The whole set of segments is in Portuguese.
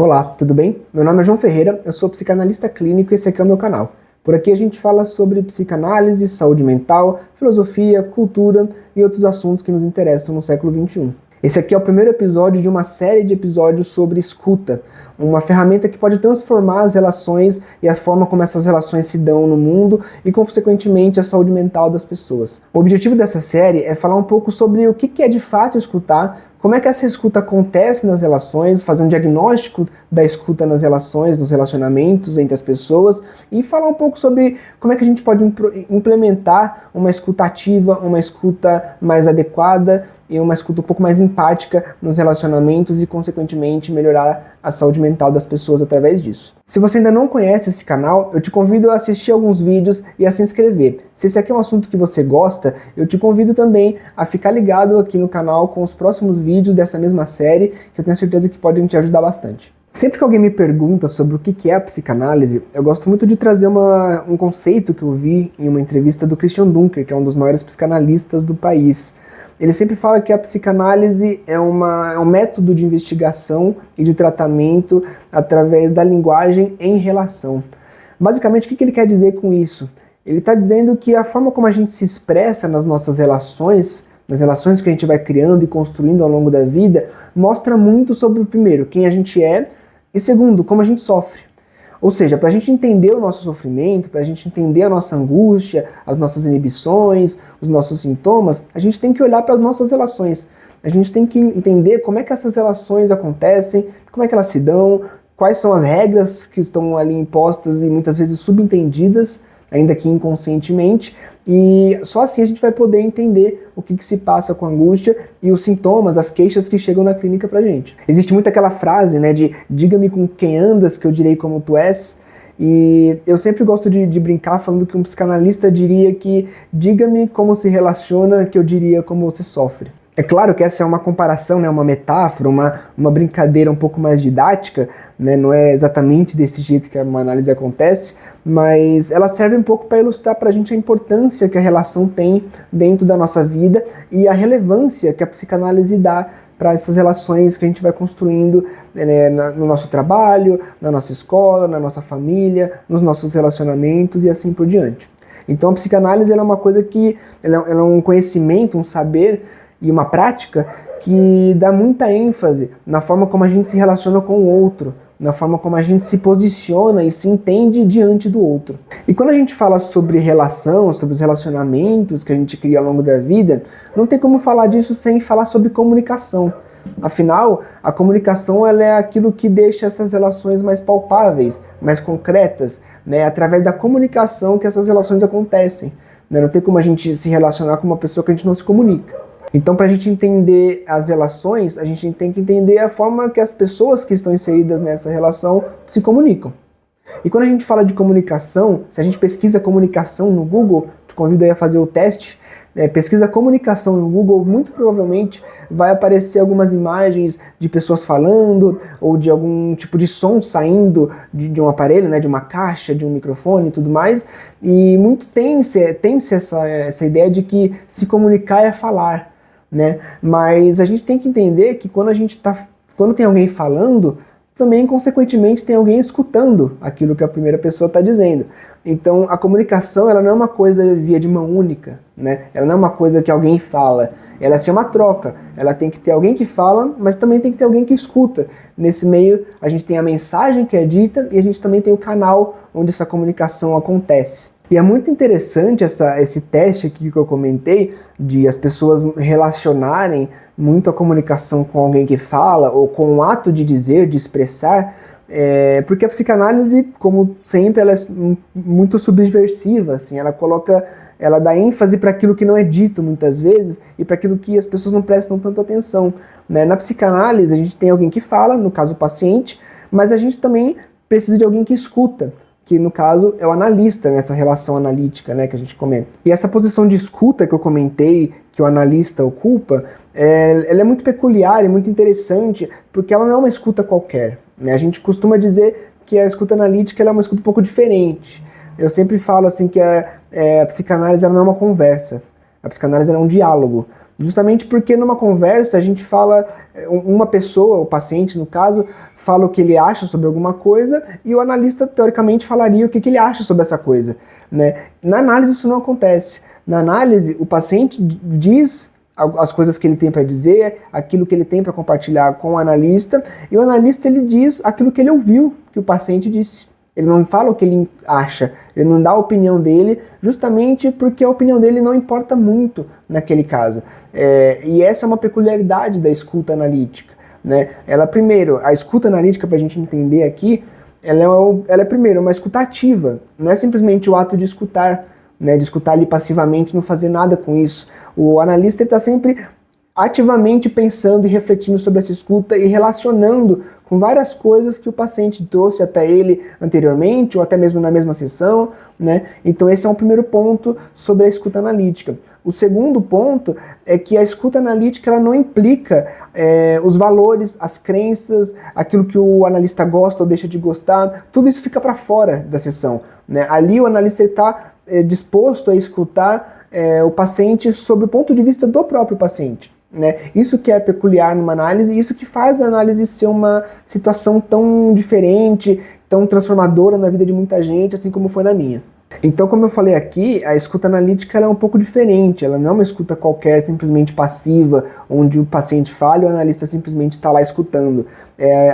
Olá, tudo bem? Meu nome é João Ferreira, eu sou psicanalista clínico e esse aqui é o meu canal. Por aqui a gente fala sobre psicanálise, saúde mental, filosofia, cultura e outros assuntos que nos interessam no século XXI. Esse aqui é o primeiro episódio de uma série de episódios sobre escuta, uma ferramenta que pode transformar as relações e a forma como essas relações se dão no mundo e, consequentemente, a saúde mental das pessoas. O objetivo dessa série é falar um pouco sobre o que é de fato escutar, como é que essa escuta acontece nas relações, fazer um diagnóstico da escuta nas relações, nos relacionamentos entre as pessoas e falar um pouco sobre como é que a gente pode implementar uma escuta ativa, uma escuta mais adequada e uma escuta um pouco mais empática nos relacionamentos e, consequentemente, melhorar a saúde mental das pessoas através disso. Se você ainda não conhece esse canal, eu te convido a assistir alguns vídeos e a se inscrever. Se esse aqui é um assunto que você gosta, eu te convido também a ficar ligado aqui no canal com os próximos vídeos dessa mesma série, que eu tenho certeza que podem te ajudar bastante. Sempre que alguém me pergunta sobre o que é a psicanálise, eu gosto muito de trazer um conceito que eu vi em uma entrevista do Christian Dunker, que é um dos maiores psicanalistas do país. Ele sempre fala que a psicanálise é um método de investigação e de tratamento através da linguagem em relação. Basicamente, o que ele quer dizer com isso? Ele está dizendo que a forma como a gente se expressa nas nossas relações, nas relações que a gente vai criando e construindo ao longo da vida, mostra muito sobre, primeiro, quem a gente é e, segundo, como a gente sofre. Ou seja, para a gente entender o nosso sofrimento, para a gente entender a nossa angústia, as nossas inibições, os nossos sintomas, a gente tem que olhar para as nossas relações. A gente tem que entender como é que essas relações acontecem, como é que elas se dão, quais são as regras que estão ali impostas e muitas vezes subentendidas, ainda que inconscientemente, e só assim a gente vai poder entender o que se passa com a angústia e os sintomas, as queixas que chegam na clínica pra gente. Existe muito aquela frase, né, de diga-me com quem andas que eu direi como tu és, e eu sempre gosto de brincar falando que um psicanalista diria que diga-me como se relaciona que eu diria como você sofre. É claro que essa é uma comparação, né, uma metáfora, uma brincadeira um pouco mais didática, né, não é exatamente desse jeito que uma análise acontece, mas ela serve um pouco para ilustrar para a gente a importância que a relação tem dentro da nossa vida e a relevância que a psicanálise dá para essas relações que a gente vai construindo, né, no nosso trabalho, na nossa escola, na nossa família, nos nossos relacionamentos e assim por diante. Então a psicanálise ela é uma coisa que ela é um conhecimento, um saber e uma prática que dá muita ênfase na forma como a gente se relaciona com o outro, na forma como a gente se posiciona e se entende diante do outro. E quando a gente fala sobre relação, sobre os relacionamentos que a gente cria ao longo da vida, não tem como falar disso sem falar sobre comunicação. Afinal, a comunicação ela é aquilo que deixa essas relações mais palpáveis, mais concretas, né? Através da comunicação que essas relações acontecem. Né? Não tem como a gente se relacionar com uma pessoa que a gente não se comunica. Então, para a gente entender as relações, a gente tem que entender a forma que as pessoas que estão inseridas nessa relação se comunicam. E quando a gente fala de comunicação, se a gente pesquisa comunicação no Google, te convido aí a fazer o teste, pesquisa comunicação no Google, muito provavelmente vai aparecer algumas imagens de pessoas falando, ou de algum tipo de som saindo de um aparelho, né, de uma caixa, de um microfone e tudo mais, e muito tem-se essa ideia de que se comunicar é falar, né? Mas a gente tem que entender que quando tem alguém falando, também, consequentemente, tem alguém escutando aquilo que a primeira pessoa está dizendo. Então, a comunicação ela não é uma coisa via de mão única, né? Ela não é uma coisa que alguém fala, ela é uma troca. Ela tem que ter alguém que fala, mas também tem que ter alguém que escuta. Nesse meio, a gente tem a mensagem que é dita e a gente também tem o canal onde essa comunicação acontece. E é muito interessante esse teste aqui que eu comentei, de as pessoas relacionarem muito a comunicação com alguém que fala, ou com o ato de dizer, de expressar, porque a psicanálise, como sempre, ela é muito subversiva, assim, ela dá ênfase para aquilo que não é dito muitas vezes, e para aquilo que as pessoas não prestam tanto atenção. Né? Na psicanálise, a gente tem alguém que fala, no caso o paciente, mas a gente também precisa de alguém que escuta, que no caso é o analista nessa relação analítica, né, que a gente comenta. E essa posição de escuta que eu comentei, que o analista ocupa, ela é muito peculiar e muito interessante, porque ela não é uma escuta qualquer. Né? A gente costuma dizer que a escuta analítica ela é uma escuta um pouco diferente. Eu sempre falo assim que a psicanálise ela não é uma conversa, a psicanálise ela é um diálogo. Justamente porque numa conversa a gente fala, uma pessoa, o paciente no caso, fala o que ele acha sobre alguma coisa e o analista teoricamente falaria o que ele acha sobre essa coisa, né? Na análise isso não acontece. Na análise o paciente diz as coisas que ele tem para dizer, aquilo que ele tem para compartilhar com o analista, e o analista ele diz aquilo que ele ouviu que o paciente disse. Ele não fala o que ele acha, ele não dá a opinião dele, justamente porque a opinião dele não importa muito naquele caso. E essa é uma peculiaridade da escuta analítica, né? Primeiro, a escuta analítica, para a gente entender aqui, ela é primeiro uma escuta ativa, não é simplesmente o ato de escutar, né, de escutar ali passivamente, não fazer nada com isso. O analista está sempre ativamente pensando e refletindo sobre essa escuta e relacionando com várias coisas que o paciente trouxe até ele anteriormente ou até mesmo na mesma sessão, né? Então esse é um primeiro ponto sobre a escuta analítica. O segundo ponto é que a escuta analítica ela não implica os valores, as crenças, aquilo que o analista gosta ou deixa de gostar, tudo isso fica para fora da sessão, né? Ali o analista está disposto a escutar o paciente sob o ponto de vista do próprio paciente, né? Isso que é peculiar numa análise, isso que faz a análise ser uma situação tão diferente, tão transformadora na vida de muita gente, assim como foi na minha. Então, como eu falei aqui, a escuta analítica ela é um pouco diferente, ela não é uma escuta qualquer, simplesmente passiva, onde o paciente fala e o analista simplesmente está lá escutando.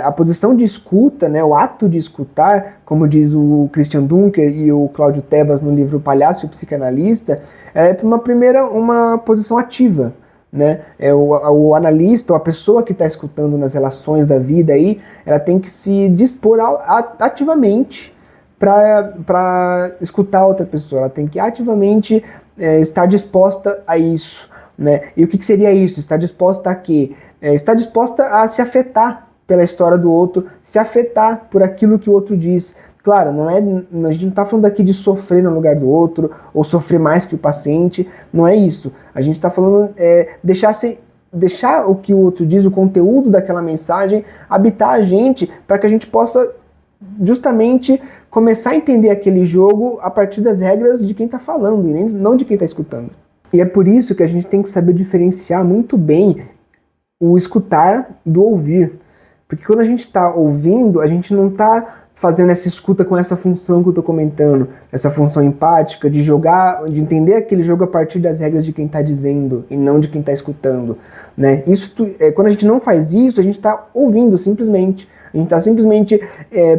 A posição de escuta, né, o ato de escutar, como diz o Christian Dunker e o Cláudio Tebas no livro Palhaço e o Psicanalista, é uma posição ativa. Né? O analista, ou a pessoa que está escutando nas relações da vida aí, ela tem que se dispor ativamente para escutar outra pessoa, ela tem que ativamente estar disposta a isso, né? E o que seria isso? Estar disposta a quê? Estar disposta a se afetar pela história do outro, se afetar por aquilo que o outro diz. Claro, a gente não está falando aqui de sofrer no lugar do outro, ou sofrer mais que o paciente, não é isso. A gente está falando deixar o que o outro diz, o conteúdo daquela mensagem, habitar a gente, para que a gente possa justamente começar a entender aquele jogo a partir das regras de quem está falando, e não de quem está escutando. E é por isso que a gente tem que saber diferenciar muito bem o escutar do ouvir. Porque quando a gente está ouvindo, a gente não está fazendo essa escuta com essa função que eu estou comentando, essa função empática, de jogar, de entender aquele jogo a partir das regras de quem está dizendo e não de quem está escutando, né? Quando a gente não faz isso, a gente está ouvindo simplesmente. A gente está simplesmente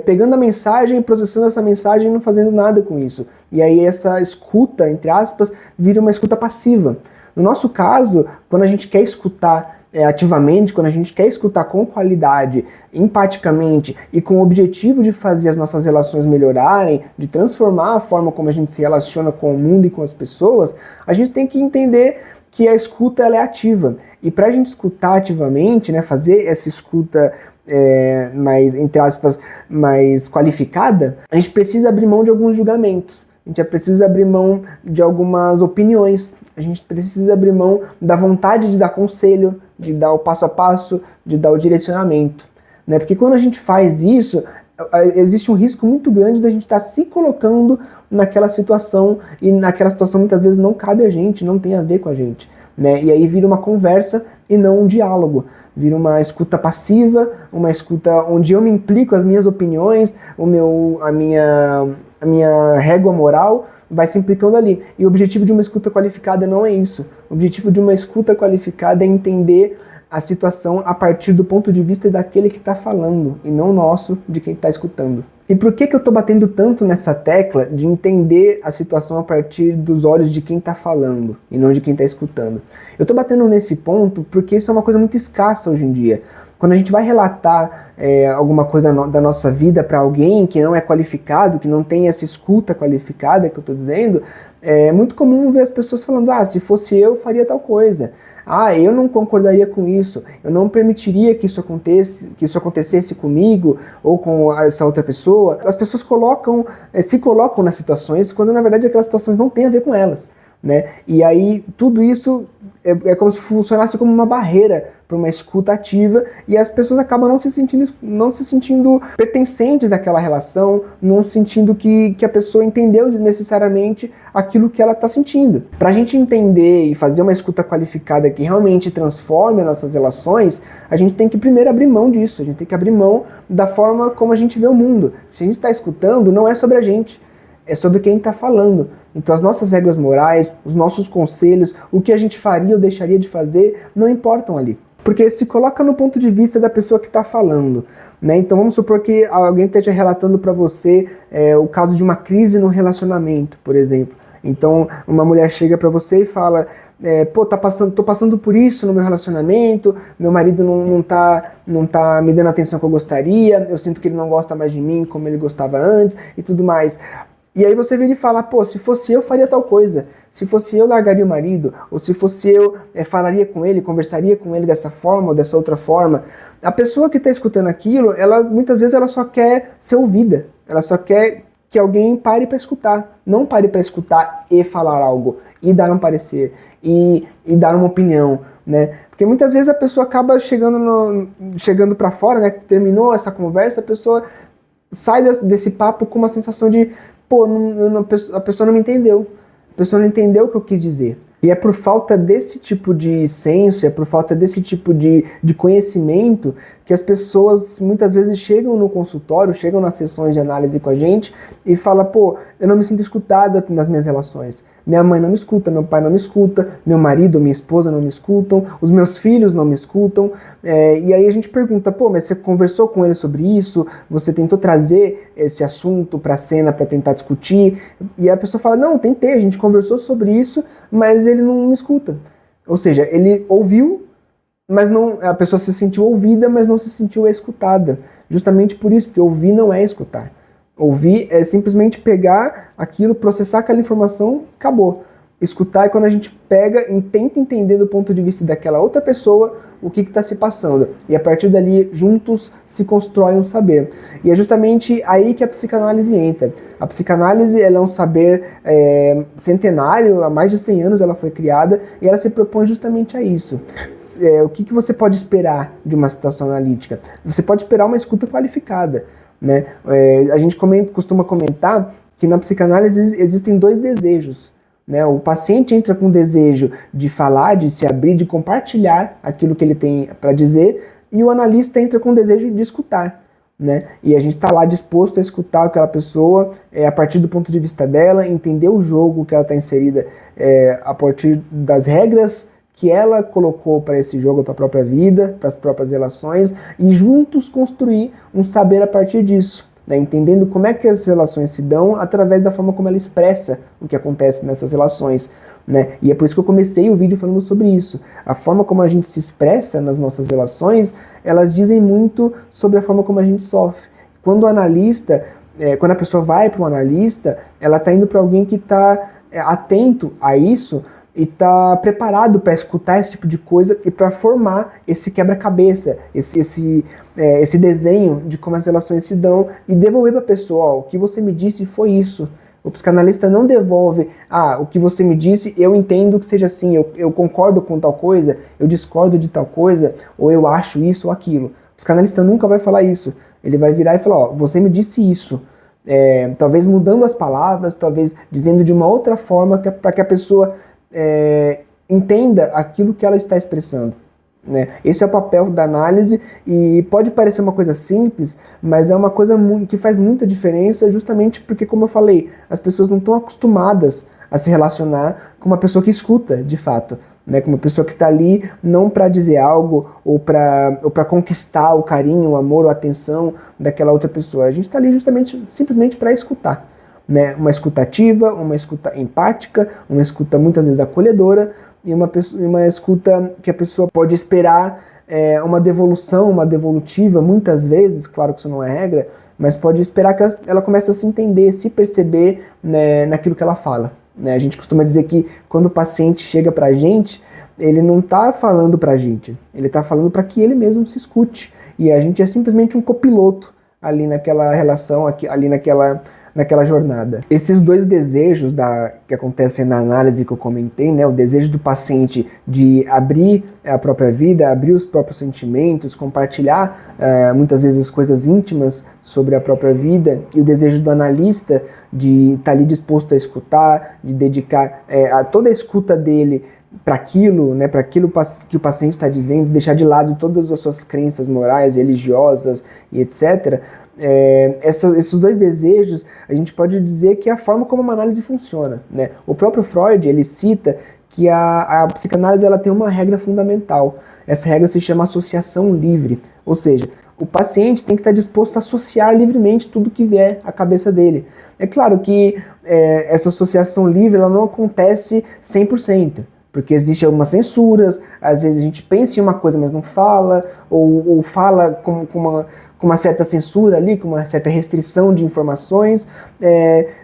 pegando a mensagem, processando essa mensagem e não fazendo nada com isso. E aí essa escuta, entre aspas, vira uma escuta passiva. No nosso caso, quando a gente quer escutar ativamente, quando a gente quer escutar com qualidade, empaticamente e com o objetivo de fazer as nossas relações melhorarem, de transformar a forma como a gente se relaciona com o mundo e com as pessoas, a gente tem que entender que a escuta ela é ativa. E para a gente escutar ativamente, né, fazer essa escuta mais, entre aspas, mais qualificada, a gente precisa abrir mão de alguns julgamentos. A gente precisa abrir mão de algumas opiniões, a gente precisa abrir mão da vontade de dar conselho, de dar o passo a passo, de dar o direcionamento, né? Porque quando a gente faz isso, existe um risco muito grande da gente estar se colocando naquela situação, e naquela situação muitas vezes não cabe a gente, não tem a ver com a gente, né? E aí vira uma conversa e não um diálogo, vira uma escuta passiva, uma escuta onde eu me implico as minhas opiniões, a minha régua moral vai se implicando ali. E o objetivo de uma escuta qualificada não é isso. O objetivo de uma escuta qualificada é entender a situação a partir do ponto de vista daquele que está falando, e não nosso, de quem está escutando. E por que eu estou batendo tanto nessa tecla de entender a situação a partir dos olhos de quem está falando, e não de quem está escutando? Eu estou batendo nesse ponto porque isso é uma coisa muito escassa hoje em dia. Quando a gente vai relatar alguma coisa da nossa vida para alguém que não é qualificado, que não tem essa escuta qualificada que eu estou dizendo, é muito comum ver as pessoas falando: se fosse eu faria tal coisa. Eu não concordaria com isso, eu não permitiria que isso acontecesse comigo ou com essa outra pessoa. As pessoas se colocam nas situações quando na verdade aquelas situações não têm a ver com elas. né? E aí tudo isso é como se funcionasse como uma barreira para uma escuta ativa, e as pessoas acabam não se sentindo pertencentes àquela relação, não sentindo que a pessoa entendeu necessariamente aquilo que ela está sentindo. Para a gente entender e fazer uma escuta qualificada que realmente transforme as nossas relações, a gente tem que primeiro abrir mão disso, a gente tem que abrir mão da forma como a gente vê o mundo. Se a gente está escutando, não é sobre a gente, é sobre quem está falando. Então as nossas regras morais, os nossos conselhos, o que a gente faria ou deixaria de fazer, não importam ali. Porque se coloca no ponto de vista da pessoa que está falando, né? Então vamos supor que alguém esteja relatando para você o caso de uma crise no relacionamento, por exemplo. Então uma mulher chega para você e fala, tô passando por isso no meu relacionamento, meu marido não tá me dando a atenção que eu gostaria, eu sinto que ele não gosta mais de mim como ele gostava antes e tudo mais. E aí você vira e fala, se fosse eu, faria tal coisa. Se fosse eu, largaria o marido. Ou se fosse eu, falaria com ele, conversaria com ele dessa forma ou dessa outra forma. A pessoa que está escutando aquilo, muitas vezes ela só quer ser ouvida. Ela só quer que alguém pare para escutar. Não pare para escutar e falar algo. E dar um parecer. E dar uma opinião, né? Porque muitas vezes a pessoa acaba chegando para fora, né? Terminou essa conversa, a pessoa sai desse papo com uma sensação de a pessoa não me entendeu. A pessoa não entendeu o que eu quis dizer. E é por falta desse tipo de senso, é por falta desse tipo de conhecimento que as pessoas muitas vezes chegam no consultório, chegam nas sessões de análise com a gente e falam, eu não me sinto escutada nas minhas relações. Minha mãe não me escuta, meu pai não me escuta, meu marido, minha esposa não me escutam, os meus filhos não me escutam. E aí a gente pergunta, mas você conversou com ele sobre isso? Você tentou trazer esse assunto para a cena para tentar discutir? E a pessoa fala, não, tentei, a gente conversou sobre isso, mas ele não me escuta. Ou seja, ele ouviu, mas a pessoa se sentiu ouvida, mas não se sentiu escutada. Justamente por isso, porque ouvir não é escutar. Ouvir é simplesmente pegar aquilo, processar aquela informação, acabou. Escutar é quando a gente pega e tenta entender do ponto de vista daquela outra pessoa o que está se passando. E a partir dali, juntos, se constrói um saber. E é justamente aí que a psicanálise entra. A psicanálise ela é um saber centenário, há mais de 100 anos ela foi criada, e ela se propõe justamente a isso. O que você pode esperar de uma situação analítica? Você pode esperar uma escuta qualificada, né? A gente costuma comentar que na psicanálise existem 2 desejos. Né? O paciente entra com o desejo de falar, de se abrir, de compartilhar aquilo que ele tem para dizer, e o analista entra com o desejo de escutar. Né? E a gente está lá disposto a escutar aquela pessoa a partir do ponto de vista dela, entender o jogo que ela está inserida a partir das regras que ela colocou para esse jogo, para a própria vida, para as próprias relações, e juntos construir um saber a partir disso. Né, entendendo como é que as relações se dão através da forma como ela expressa o que acontece nessas relações. Né? E é por isso que eu comecei o vídeo falando sobre isso. A forma como a gente se expressa nas nossas relações, elas dizem muito sobre a forma como a gente sofre. Quando a pessoa vai para um analista, ela está indo para alguém que está atento a isso, e está preparado para escutar esse tipo de coisa e para formar esse quebra-cabeça, esse desenho de como as relações se dão e devolver para a pessoa, o que você me disse foi isso. O psicanalista não devolve, o que você me disse, eu entendo que seja assim, eu concordo com tal coisa, eu discordo de tal coisa, ou eu acho isso ou aquilo. O psicanalista nunca vai falar isso. Ele vai virar e falar, você me disse isso. Talvez mudando as palavras, talvez dizendo de uma outra forma para que a pessoa entenda aquilo que ela está expressando. Né? Esse é o papel da análise e pode parecer uma coisa simples, mas é uma coisa que faz muita diferença justamente porque, como eu falei, as pessoas não estão acostumadas a se relacionar com uma pessoa que escuta, de fato. Né, com uma pessoa que está ali não para dizer algo ou para conquistar o carinho, o amor ou a atenção daquela outra pessoa. A gente está ali simplesmente para escutar. Né, uma escuta ativa, uma escuta empática, uma escuta muitas vezes acolhedora e uma escuta que a pessoa pode esperar uma devolução, uma devolutiva, muitas vezes, claro que isso não é regra, mas pode esperar que ela comece a se entender, se perceber, né, naquilo que ela fala. Né? A gente costuma dizer que quando o paciente chega pra gente, ele não está falando pra gente, ele está falando para que ele mesmo se escute. E a gente é simplesmente um copiloto ali naquela relação, ali naquela jornada. Esses dois desejos que acontecem na análise que eu comentei, né, o desejo do paciente de abrir a própria vida, abrir os próprios sentimentos, compartilhar muitas vezes coisas íntimas sobre a própria vida, e o desejo do analista de estar ali disposto a escutar, de dedicar a toda a escuta dele para aquilo, né, para aquilo que o paciente está dizendo, deixar de lado todas as suas crenças morais, religiosas e etc. Esses dois desejos, a gente pode dizer que é a forma como uma análise funciona, né? O próprio Freud, ele cita que a psicanálise ela tem uma regra fundamental. Essa regra se chama associação livre, ou seja, o paciente tem que estar disposto a associar livremente tudo que vier à cabeça dele. É claro que essa associação livre ela não acontece 100%. Porque existem algumas censuras, às vezes a gente pensa em uma coisa, mas não fala, ou fala com uma certa censura ali, com uma certa restrição de informações,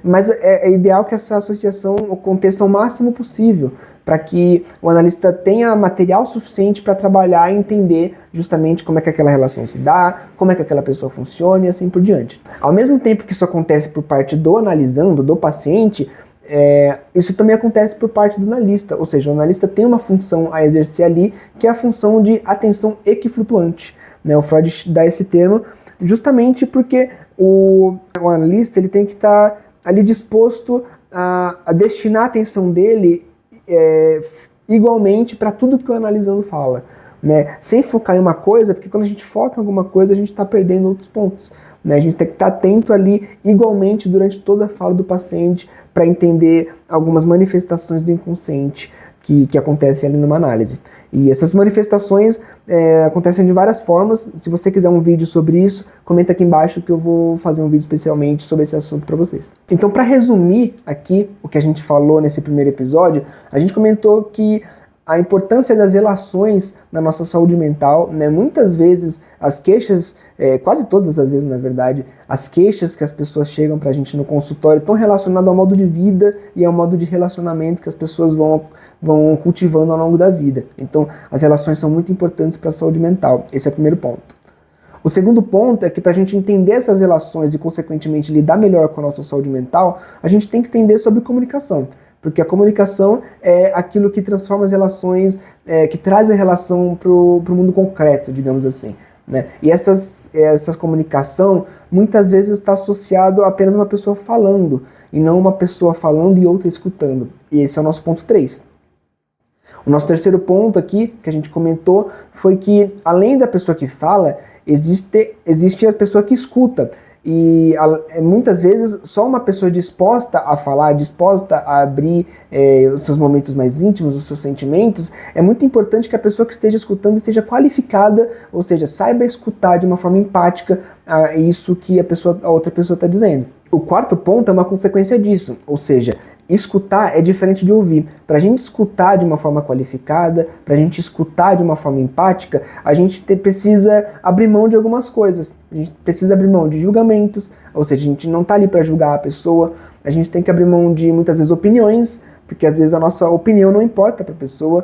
mas é ideal que essa associação aconteça o máximo possível, para que o analista tenha material suficiente para trabalhar e entender justamente como é que aquela relação se dá, como é que aquela pessoa funciona e assim por diante. Ao mesmo tempo que isso acontece por parte do analisando, do paciente, isso também acontece por parte do analista, ou seja, o analista tem uma função a exercer ali, que é a função de atenção equiflutuante, né? O Freud dá esse termo justamente porque o analista ele tem que estar ali disposto a destinar a atenção dele igualmente para tudo que o analisando fala, né? Sem focar em uma coisa, porque quando a gente foca em alguma coisa a gente está perdendo outros pontos, né? A gente tem que estar atento ali igualmente durante toda a fala do paciente para entender algumas manifestações do inconsciente que acontecem ali numa análise. E essas manifestações acontecem de várias formas. Se você quiser um vídeo sobre isso, comenta aqui embaixo que eu vou fazer um vídeo especialmente sobre esse assunto para vocês. Então, para resumir aqui o que a gente falou nesse primeiro episódio, a gente comentou que a importância das relações na nossa saúde mental, né? Muitas vezes as queixas, quase todas as vezes na verdade, as queixas que as pessoas chegam pra gente no consultório estão relacionadas ao modo de vida e ao modo de relacionamento que as pessoas vão cultivando ao longo da vida. Então as relações são muito importantes para a saúde mental, esse é o primeiro ponto. O segundo ponto é que para a gente entender essas relações e consequentemente lidar melhor com a nossa saúde mental, a gente tem que entender sobre comunicação. Porque a comunicação é aquilo que transforma as relações, que traz a relação para o mundo concreto, digamos assim, né? E essa comunicação muitas vezes está associado a apenas uma pessoa falando, e não uma pessoa falando e outra escutando. E esse é o nosso ponto 3. O nosso terceiro ponto aqui, que a gente comentou, foi que além da pessoa que fala, existe a pessoa que escuta. E muitas vezes só uma pessoa disposta a falar, disposta a abrir os seus momentos mais íntimos, os seus sentimentos, é muito importante que a pessoa que esteja escutando esteja qualificada, ou seja, saiba escutar de uma forma empática isso que a outra pessoa está dizendo. O quarto ponto é uma consequência disso, ou seja, escutar é diferente de ouvir. Para a gente escutar de uma forma qualificada, para a gente escutar de uma forma empática, a gente precisa abrir mão de algumas coisas. A gente precisa abrir mão de julgamentos, ou seja, a gente não está ali para julgar a pessoa, a gente tem que abrir mão de muitas vezes opiniões, porque às vezes a nossa opinião não importa para a pessoa,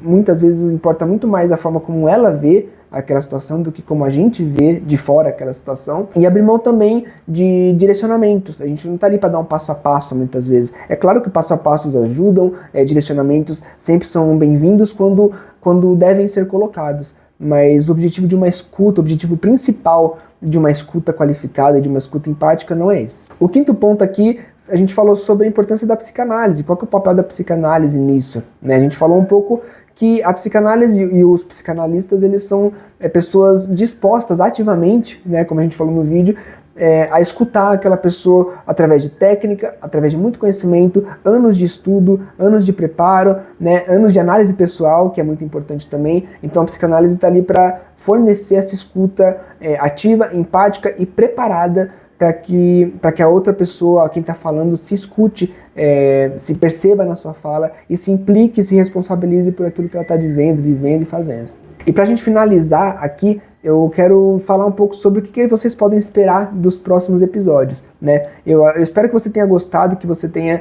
muitas vezes importa muito mais a forma como ela vê aquela situação do que como a gente vê de fora aquela situação. E abrir mão também de direcionamentos. A gente não está ali para dar um passo a passo muitas vezes. É claro que passo a passos ajudam, direcionamentos sempre são bem-vindos quando devem ser colocados. Mas o objetivo de uma escuta, o objetivo principal de uma escuta qualificada e de uma escuta empática não é esse. O quinto ponto aqui, a gente falou sobre a importância da psicanálise. Qual que é o papel da psicanálise nisso, né? A gente falou um pouco que a psicanálise e os psicanalistas, eles são pessoas dispostas ativamente, né, como a gente falou no vídeo, a escutar aquela pessoa através de técnica, através de muito conhecimento, anos de estudo, anos de preparo, né, anos de análise pessoal, que é muito importante também. Então a psicanálise está ali para fornecer essa escuta ativa, empática e preparada para que a outra pessoa, quem está falando, se escute, se perceba na sua fala e se implique, se responsabilize por aquilo que ela está dizendo, vivendo e fazendo. E para a gente finalizar aqui, eu quero falar um pouco sobre o que vocês podem esperar dos próximos episódios, né? Eu espero que você tenha gostado, que você tenha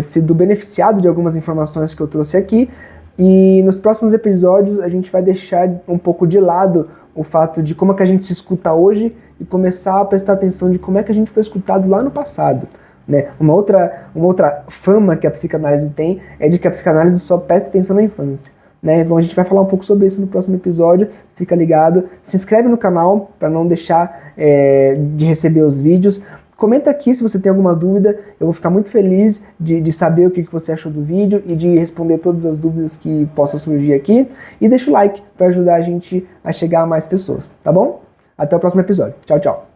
sido beneficiado de algumas informações que eu trouxe aqui. E nos próximos episódios a gente vai deixar um pouco de lado o fato de como é que a gente se escuta hoje e começar a prestar atenção de como é que a gente foi escutado lá no passado. Né? Uma outra fama que a psicanálise tem é de que a psicanálise só presta atenção na infância. Né? Então a gente vai falar um pouco sobre isso no próximo episódio, fica ligado, se inscreve no canal para não deixar de receber os vídeos. Comenta aqui se você tem alguma dúvida, eu vou ficar muito feliz de saber o que você achou do vídeo e de responder todas as dúvidas que possam surgir aqui. E deixa o like para ajudar a gente a chegar a mais pessoas, tá bom? Até o próximo episódio. Tchau, tchau.